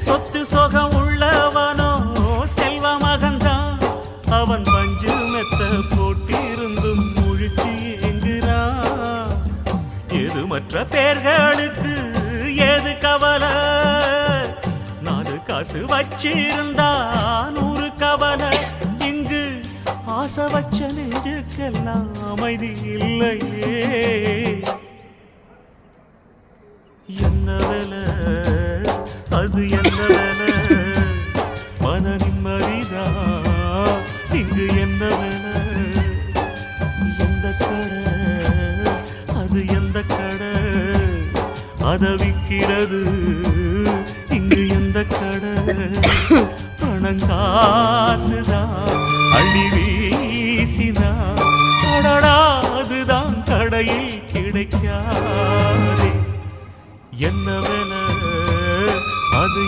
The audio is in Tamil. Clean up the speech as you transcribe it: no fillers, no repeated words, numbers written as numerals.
சொத்து சொகம் உள்ளவனோ செல்வ மகன்தான். அவன் பஞ்சு மெத்த போட்டிருந்தும் முழிச்சு எங்குறான். எது மற்ற பேர்களுக்கு ஏது கவலை? 4 காசு வச்சிருந்தா 100 கவலை. இங்கு ஆசை வச்ச நெஞ்சுக்கெல்லாம் அமைதி இல்லையே. என்ன வேலை அது, என்ன வேலை? மன நிம்மதிதான் இங்கு என்ன வேலை? எந்த கடை அது, எந்த கடை? அத விக்கிறது இங்கு எந்த கடை? பணங்காசுதான் அள்ளி வீசிதான் அதுதான் கடையில் கிடைக்காதே. என்ன வேலை அது?